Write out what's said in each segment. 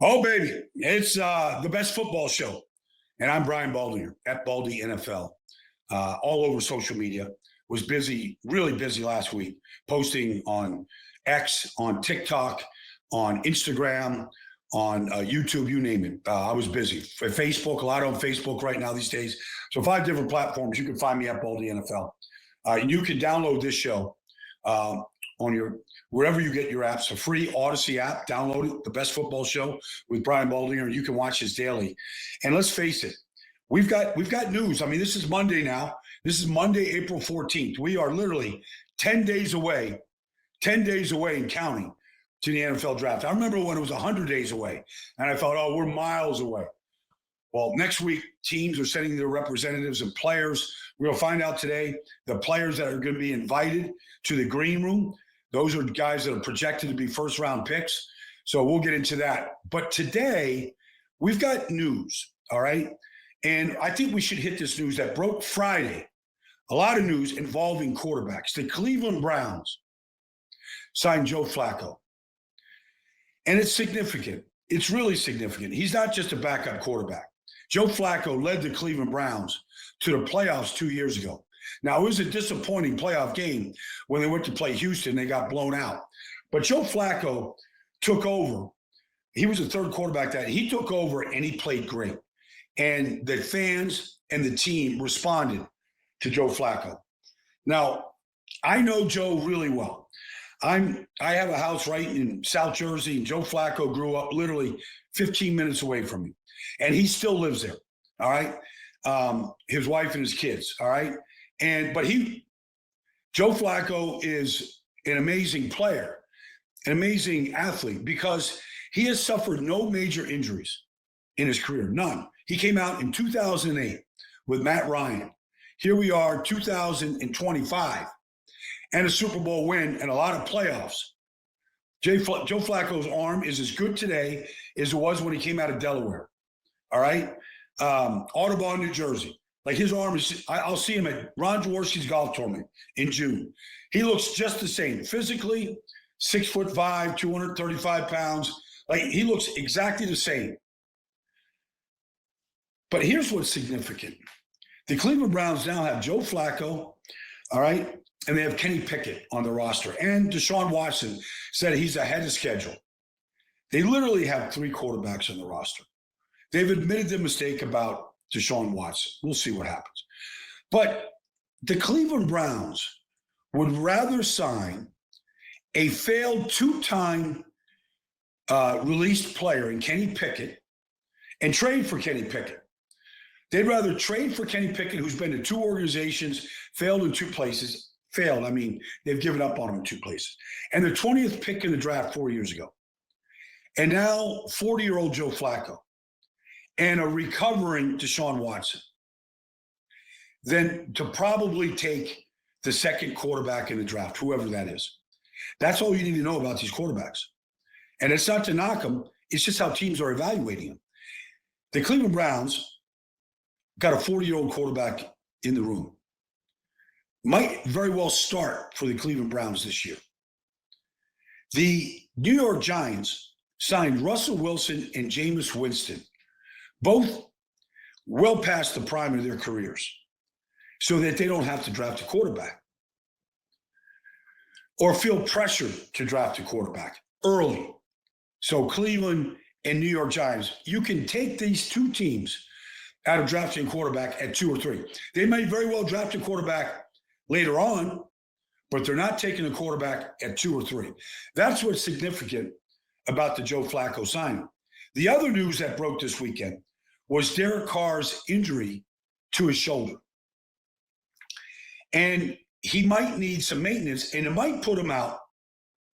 Oh, baby. It's the best football show. And I'm Brian Baldinger at Baldy NFL. All over social media. Was busy, really busy last week, posting on X, on TikTok, on Instagram, on YouTube, you name it. I was busy. Facebook, a lot on Facebook right now these days. So 5 different platforms. You can find me at Baldy NFL. You can download this show on your wherever you get your apps. A free Odyssey app. Download it. The best football show with Brian Baldinger. You can watch this daily. And let's face it, we've got news. I mean, this is Monday now. This is Monday, April 14th. We are literally 10 days away and counting to the NFL draft. I remember when it was 100 days away, and I thought, oh, we're miles away. Well, next week, teams are sending their representatives and players. We'll find out today the players that are going to be invited to the green room. Those are guys that are projected to be first-round picks. So we'll get into that. But today, we've got news, all right? And I think we should hit this news that broke Friday. A lot of news involving quarterbacks. The Cleveland Browns signed Joe Flacco. And it's significant. It's really significant. He's not just a backup quarterback. Joe Flacco led the Cleveland Browns to the playoffs 2 years ago. Now, it was a disappointing playoff game when they went to play Houston. They got blown out. But Joe Flacco took over. He was the third quarterback that he took over, and he played great. And the fans and the team responded to Joe Flacco. Now, I know Joe really well. I have a house right in South Jersey, and Joe Flacco grew up literally 15 minutes away from me. And he still lives there, all right? His wife and his kids, all right? But Joe Flacco is an amazing player, an amazing athlete, because he has suffered no major injuries in his career, none. He came out in 2008 with Matt Ryan. Here we are, 2025, and a Super Bowl win and a lot of playoffs. Joe Flacco's arm is as good today as it was when he came out of Delaware, all right? Audubon, New Jersey. Like, his arm is, I'll see him at Ron Jaworski's golf tournament in June. He looks just the same. Physically, 6'5", 235 pounds. Like, he looks exactly the same. But here's what's significant. The Cleveland Browns now have Joe Flacco, all right, and they have Kenny Pickett on the roster. And Deshaun Watson said he's ahead of schedule. They literally have 3 quarterbacks on the roster. They've admitted their mistake about Deshaun Watson. We'll see what happens. But the Cleveland Browns would rather sign a failed 2-time released player in Kenny Pickett and trade for Kenny Pickett. They'd rather trade for Kenny Pickett, who's been to 2 organizations, failed in 2 places. Failed, I mean, they've given up on him in 2 places. And the 20th pick in the draft 4 years ago. And now 40-year-old Joe Flacco and a recovering Deshaun Watson. Then to probably take the second quarterback in the draft, whoever that is. That's all you need to know about these quarterbacks. And it's not to knock them. It's just how teams are evaluating them. The Cleveland Browns got a 40-year-old quarterback in the room. Might very well start for the Cleveland Browns this year. The New York Giants signed Russell Wilson and Jameis Winston, both well past the prime of their careers, so that they don't have to draft a quarterback or feel pressured to draft a quarterback early. So Cleveland and New York Giants, you can take these 2 teams out of drafting a quarterback at 2 or 3. They may very well draft a quarterback later on, but they're not taking a quarterback at 2 or 3. That's what's significant about the Joe Flacco signing. The other news that broke this weekend was Derek Carr's injury to his shoulder. And he might need some maintenance, and it might put him out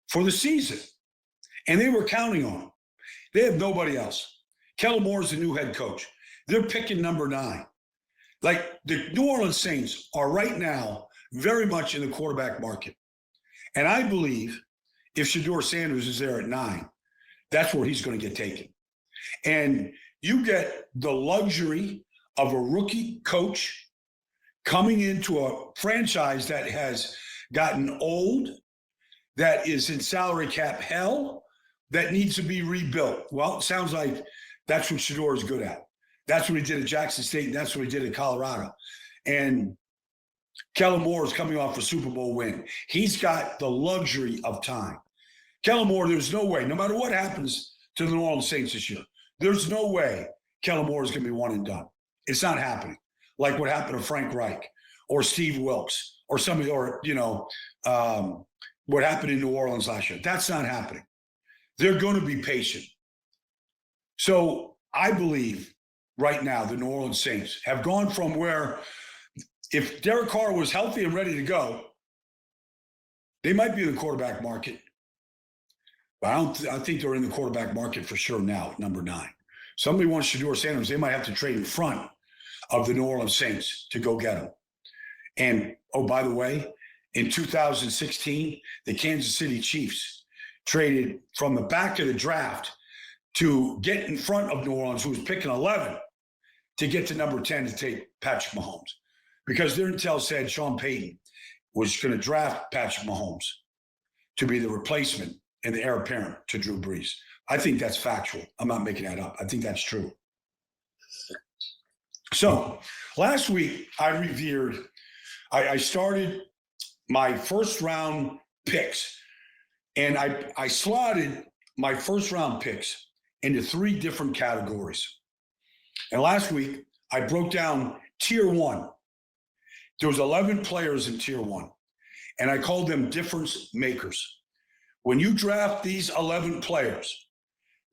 for the season. And they were counting on him. They have nobody else. Kellen Moore's the new head coach. They're picking number 9. Like, the New Orleans Saints are right now very much in the quarterback market. And I believe if Shedeur Sanders is there at 9, that's where he's going to get taken. And you get the luxury of a rookie coach coming into a franchise that has gotten old that is in salary cap hell that needs to be rebuilt. Well, it sounds like that's what Shedeur is good at. That's what he did at Jackson State, and that's what he did at Colorado. And Kellen Moore is coming off a Super Bowl win. He's got the luxury of time. Kellen Moore, there's no way, no matter what happens to the New Orleans Saints this year, there's no way Kellen Moore is going to be one and done. It's not happening. Like what happened to Frank Reich or Steve Wilkes or somebody, or, what happened in New Orleans last year. That's not happening. They're going to be patient. So I believe right now the New Orleans Saints have gone from where if Derek Carr was healthy and ready to go, they might be in the quarterback market. But I think they're in the quarterback market for sure now at number 9. Somebody wants Shedeur Sanders. They might have to trade in front of the New Orleans Saints to go get him. And, oh, by the way, in 2016, the Kansas City Chiefs traded from the back of the draft to get in front of New Orleans, who was picking 11, to get to number 10 to take Patrick Mahomes. Because their intel said Sean Payton was going to draft Patrick Mahomes to be the replacement and the heir apparent to Drew Brees. I think that's factual. I'm not making that up. I think that's true. So last week, I started my first round picks, and I slotted my first round picks into 3 different categories. And last week, I broke down tier 1. There was 11 players in tier 1, and I called them difference makers. When you draft these 11 players,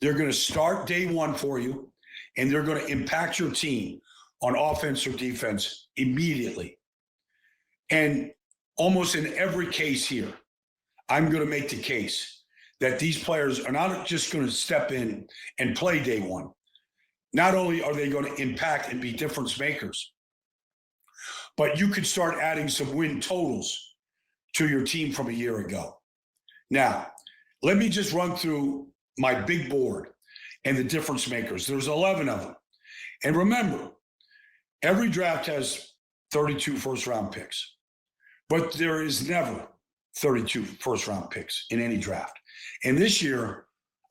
they're going to start day 1 for you, and they're going to impact your team on offense or defense immediately. And almost in every case here, I'm going to make the case that these players are not just going to step in and play day 1. Not only are they going to impact and be difference makers, but you could start adding some win totals to your team from a year ago. Now, let me just run through my big board and the difference makers. There's 11 of them. And remember, every draft has 32 first-round picks, but there is never 32 first-round picks in any draft. And this year,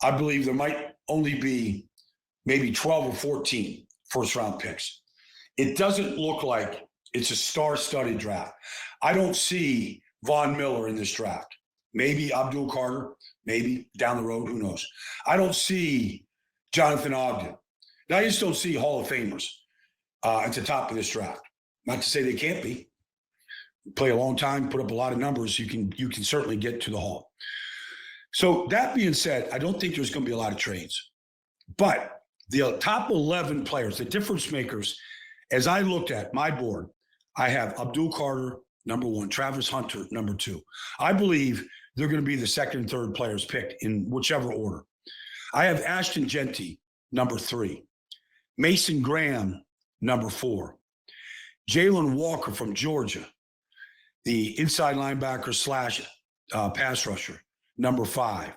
I believe there might only be maybe 12 or 14 first-round picks. It doesn't look like it's a star-studded draft. I don't see Von Miller in this draft. Maybe Abdul Carter, maybe down the road, who knows. I don't see Jonathan Ogden. Now, I just don't see Hall of Famers at the top of this draft. Not to say they can't be. Play a long time, put up a lot of numbers, you can certainly get to the Hall. So that being said, I don't think there's going to be a lot of trades. But the top 11 players, the difference makers, as I looked at my board, I have Abdul Carter, number 1, Travis Hunter, number 2. I believe they're going to be the second and third players picked in whichever order. I have Ashton Jeanty, number 3. Mason Graham, number 4. Jalen Walker from Georgia, the inside linebacker / pass rusher, number 5.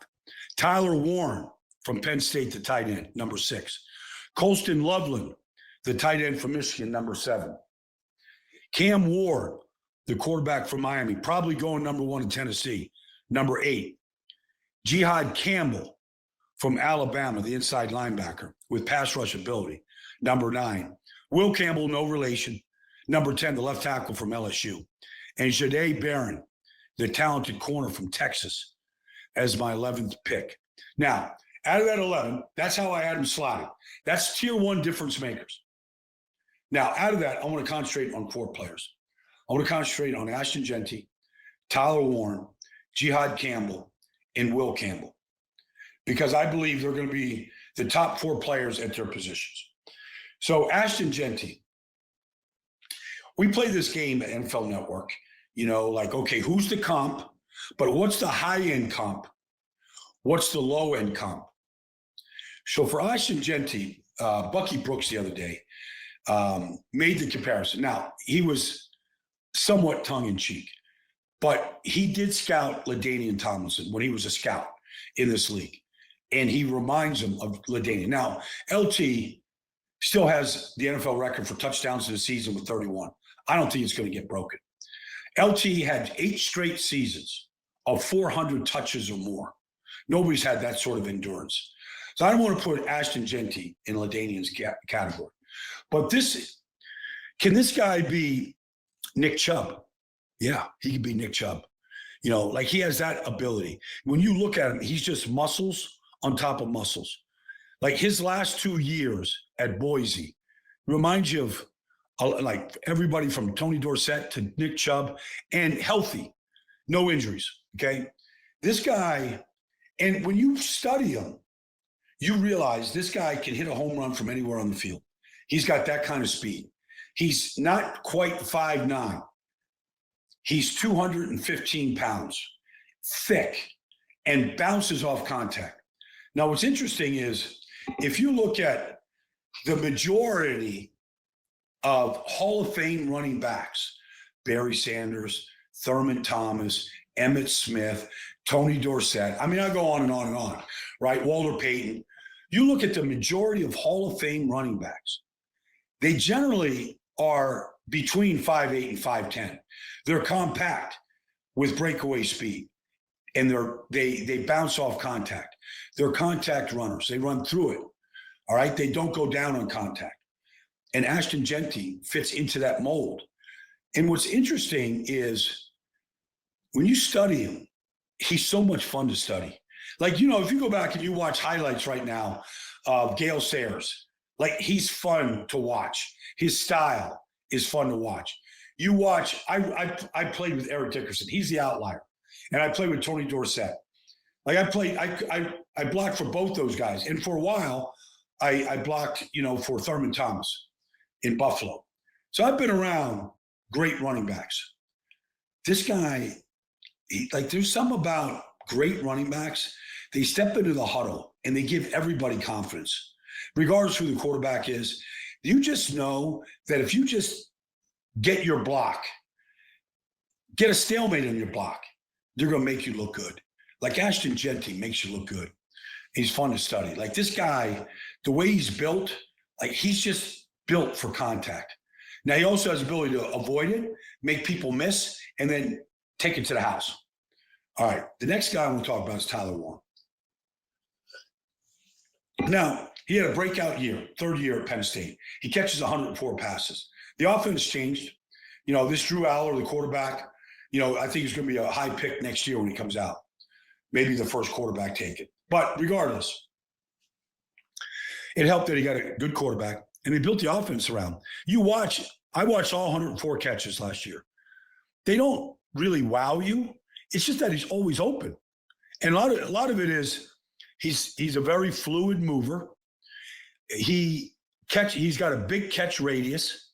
Tyler Warren from Penn State, the tight end, number 6. Colston Loveland, the tight end from Michigan, number 7. Cam Ward, the quarterback from Miami, probably going number 1 in Tennessee, number 8. Jihaad Campbell from Alabama, the inside linebacker with pass rush ability, number 9. Will Campbell, no relation, number 10, the left tackle from LSU. And Jahdae Barron, the talented corner from Texas, as my 11th pick. Now, out of that 11, that's how I had them slotted. That's tier 1 difference makers. Now, out of that, I want to concentrate on 4 players. I want to concentrate on Ashton Jeanty, Tyler Warren, Jihaad Campbell, and Will Campbell, because I believe they're going to be the top 4 players at their positions. So Ashton Jeanty, we play this game at NFL Network, like, okay, who's the comp, but what's the high-end comp? What's the low-end comp? So for Ashton Jeanty, Bucky Brooks the other day made the comparison. Now, he was somewhat tongue-in-cheek, but he did scout LaDainian Tomlinson when he was a scout in this league, and he reminds him of LaDainian. Now, LT still has the NFL record for touchdowns in the season with 31. I don't think it's going to get broken. LT had 8 straight seasons of 400 touches or more. Nobody's had that sort of endurance. So I don't want to put Ashton Jeanty in LaDainian's category. But can this guy be Nick Chubb? Yeah, he could be Nick Chubb. Like he has that ability. When you look at him, he's just muscles on top of muscles. Like his last 2 years at Boise reminds you of like everybody from Tony Dorsett to Nick Chubb, and healthy, no injuries, okay? This guy, and when you study him, you realize this guy can hit a home run from anywhere on the field. He's got that kind of speed. He's not quite 5'9". He's 215 pounds, thick, and bounces off contact. Now, what's interesting is if you look at the majority of Hall of Fame running backs, Barry Sanders, Thurman Thomas, Emmitt Smith, Tony Dorsett, I mean, I go on and on and on, right? Walter Payton. You look at the majority of Hall of Fame running backs, they generally are between 5'8" and 5'10". They're compact with breakaway speed, and they bounce off contact. They're contact runners. They run through it, all right? They don't go down on contact. And Ashton Jeanty fits into that mold. And what's interesting is when you study him, he's so much fun to study. Like, if you go back and you watch highlights right now of Gale Sayers, like he's fun to watch. His style is fun to watch. You watch, I played with Eric Dickerson. He's the outlier. And I played with Tony Dorsett. Like I blocked for both those guys. And for a while, I blocked, for Thurman Thomas in Buffalo. So I've been around great running backs. This guy, there's something about great running backs. They step into the huddle and they give everybody confidence. Regardless who the quarterback is, you just know that if you just get your block, get a stalemate on your block, they're going to make you look good. Like Ashton Jeanty makes you look good. He's fun to study. Like this guy, the way he's built, like he's just built for contact. Now he also has the ability to avoid it, make people miss, and then take it to the house. All right, the next guy I want to talk about is Tyler Warren. Now, he had a breakout year, third year at Penn State. He catches 104 passes. The offense changed. This Drew Aller, the quarterback, I think he's going to be a high pick next year when he comes out. Maybe the first quarterback taken. But regardless, it helped that he got a good quarterback, and they built the offense around. I watched all 104 catches last year. They don't really wow you. It's just that he's always open. And a lot of it is he's a very fluid mover. He's got a big catch radius.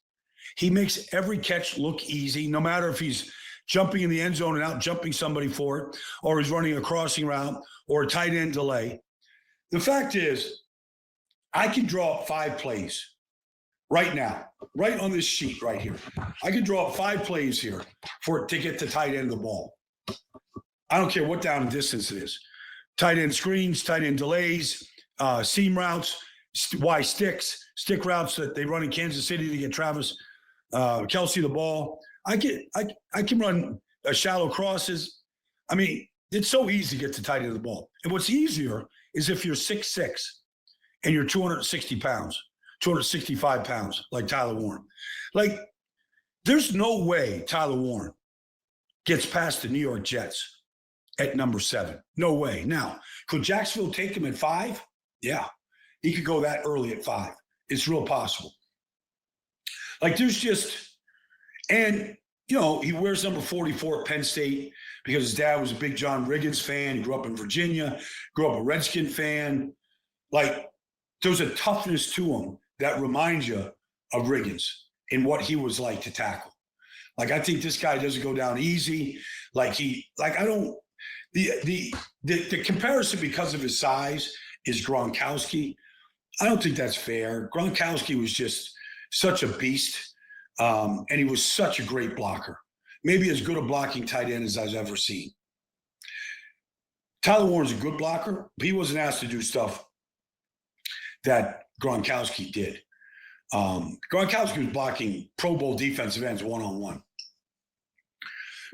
He makes every catch look easy, no matter if he's jumping in the end zone and out jumping somebody for it, or he's running a crossing route or a tight end delay. The fact is, I can draw up 5 plays right now, right on this sheet right here. I can draw up 5 plays here to get the tight end of the ball. I don't care what down and distance it is. Tight end screens, tight end delays, seam routes, Y sticks, stick routes that they run in Kansas City to get Travis Kelce the ball. I can run shallow crosses. I mean, it's so easy to get to tight end of the ball. And what's easier is if you're 6'6" and you're 260 pounds, 265 pounds, like Tyler Warren. Like, there's no way Tyler Warren gets past the New York Jets at number 7. No way. Now, could Jacksonville take him at 5? Yeah. He could go that early at 5. It's real possible. Like, there's just, and, he wears number 44 at Penn State because his dad was a big John Riggins fan. He grew up in Virginia, grew up a Redskin fan. Like, there's a toughness to him that reminds you of Riggins and what he was like to tackle. Like, I think this guy doesn't go down easy. The comparison because of his size is Gronkowski. I don't think that's fair. Gronkowski was just such a beast, and he was such a great blocker. Maybe as good a blocking tight end as I've ever seen. Tyler Warren's a good blocker, but he wasn't asked to do stuff that Gronkowski did. Gronkowski was blocking Pro Bowl defensive ends one-on-one.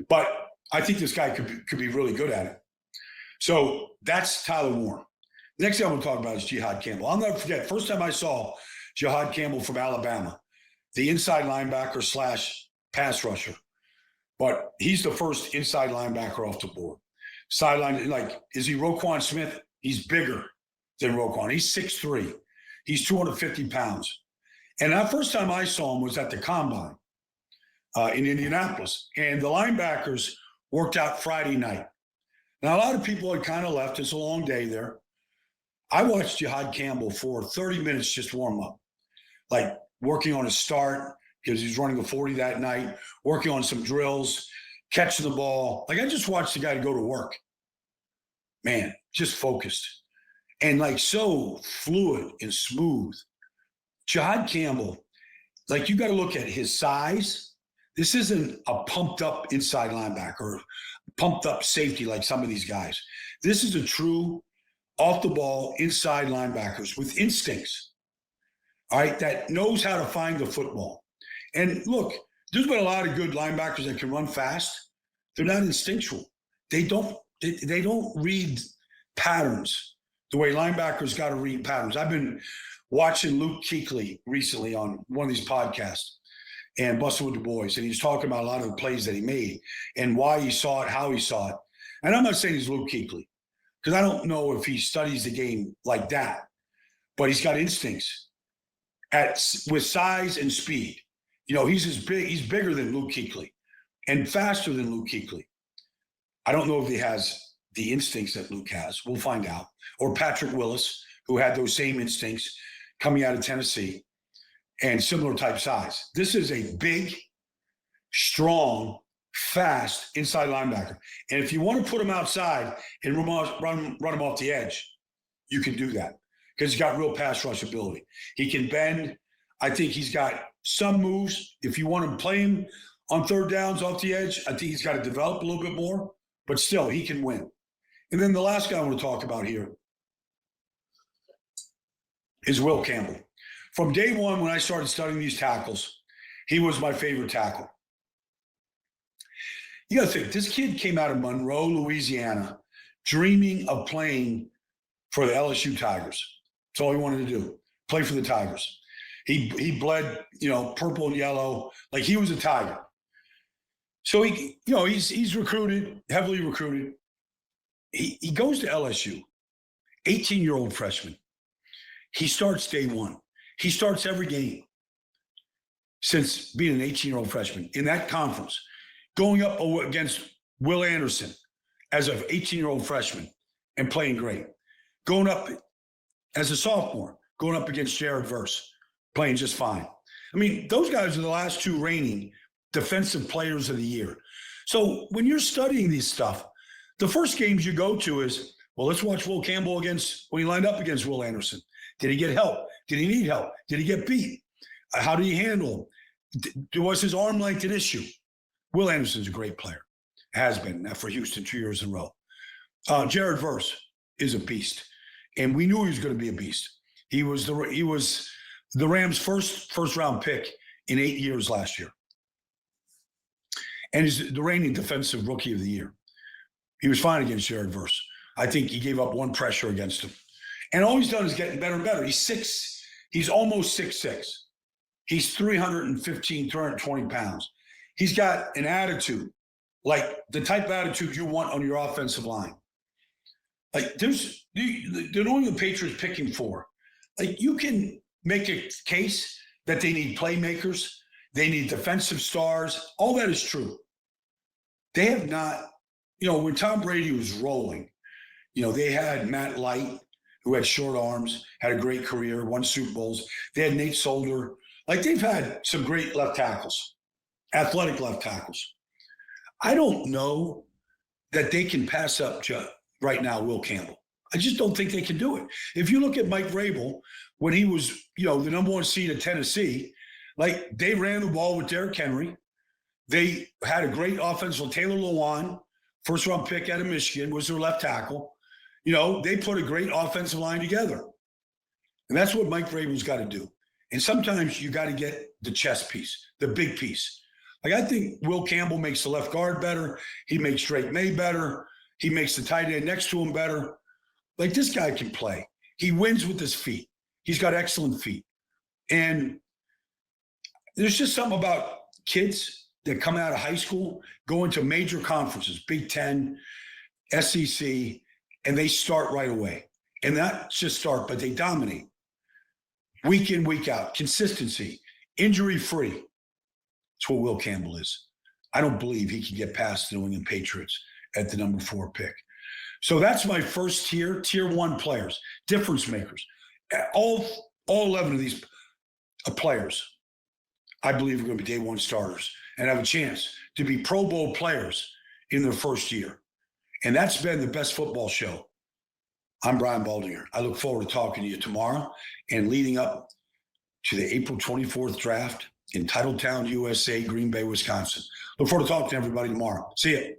But I think this guy could be really good at it. So that's Tyler Warren. Next thing I'm going to talk about is Jihaad Campbell. I'll never forget, first time I saw Jihaad Campbell from Alabama, the inside linebacker / pass rusher. But he's the first inside linebacker off the board. Sideline, like, is he Roquan Smith? He's bigger than Roquan. He's 6'3". He's 250 pounds. And that first time I saw him was at the Combine in Indianapolis. And the linebackers worked out Friday night. Now, a lot of people had kind of left. It's a long day there. I watched Jihaad Campbell for 30 minutes just warm up, like working on his start because he's running a 40 that night, working on some drills, catching the ball. Like, I just watched the guy go to work. Man, just focused and like so fluid and smooth. Jihaad Campbell, like, you got to look at his size. This isn't a pumped up inside linebacker or pumped up safety like some of these guys. This is a true off the ball inside linebackers with instincts, all right, that knows how to find the football. And look, there's been a lot of good linebackers that can run fast. They're not instinctual. They don't read patterns the way linebackers got to read patterns. I've been watching Luke Kuechly recently on one of these podcasts and Busting with the Boys, and he's talking about a lot of the plays that he made and why he saw it, how he saw it. And I'm not saying he's Luke Kuechly, because I don't know if he studies the game like that, but he's got instincts with size and speed. You know, he's bigger than Luke Kuechly and faster than Luke Kuechly. I don't know if he has the instincts that Luke has. We'll find out. Or Patrick Willis, who had those same instincts coming out of Tennessee and similar type size. This is a big, strong, fast inside linebacker. And if you want to put him outside and run him off the edge, you can do that because he's got real pass rush ability. He can bend. I think he's got some moves. If you want to play him on third downs off the edge, I think he's got to develop a little bit more, but still he can win. And then the last guy I want to talk about here is Will Campbell. From day one, when I started studying these tackles, he was my favorite tackle. You got to think, this kid came out of Monroe, Louisiana, dreaming of playing for the LSU Tigers. That's all he wanted to do, play for the Tigers. He bled, purple and yellow, like he was a Tiger. So he's recruited, heavily recruited. He goes to LSU, 18-year-old freshman. He starts day one. He starts every game since being an 18-year-old freshman in that conference, going up against Will Anderson as an 18-year-old freshman and playing great. Going up as a sophomore, going up against Jared Verse, playing just fine. I mean, those guys are the last two reigning defensive players of the year. So when you're studying these stuff, the first games you go to is, well, let's watch Will Campbell when he lined up against Will Anderson. Did he get help? Did he need help? Did he get beat? How did he handle him? Was his arm length an issue? Will Anderson's a great player. Has been for Houston 2 years in a row. Jared Verse is a beast. And we knew he was going to be a beast. He was the Rams' first round pick in 8 years last year. And he's the reigning defensive rookie of the year. He was fine against Jared Verse. I think he gave up one pressure against him. And all he's done is getting better and better. He's almost 6'6". He's 315, 320 pounds. He's got an attitude, like the type of attitude you want on your offensive line. Like they're only the Patriots picking for. Like you can make a case that they need playmakers, they need defensive stars. All that is true. They have not, when Tom Brady was rolling, they had Matt Light, who had short arms, had a great career, won Super Bowls. They had Nate Solder. Like they've had some great left tackles, athletic left tackles. I don't know that they can pass up right now Will Campbell. I just don't think they can do it. If you look at Mike Vrabel, when he was, the number one seed at Tennessee, like they ran the ball with Derrick Henry. They had a great offensive. Taylor Lewan, first round pick out of Michigan, was their left tackle. They put a great offensive line together. And that's what Mike Vrabel's got to do. And sometimes you got to get the chess piece, the big piece. Like, I think Will Campbell makes the left guard better. He makes Drake May better. He makes the tight end next to him better. Like, this guy can play. He wins with his feet. He's got excellent feet. And there's just something about kids that come out of high school, go into major conferences, Big Ten, SEC, and they start right away. And not just start, but they dominate. Week in, week out, consistency, injury-free. That's what Will Campbell is. I don't believe he can get past the New England Patriots at the number 4 pick. So that's my first tier 1 players, difference makers. All 11 of these players, I believe, are going to be day 1 starters and have a chance to be Pro Bowl players in their first year. And that's been the Best Football Show. I'm Brian Baldinger. I look forward to talking to you tomorrow and leading up to the April 24th draft in Titletown, USA, Green Bay, Wisconsin. Look forward to talking to everybody tomorrow. See you.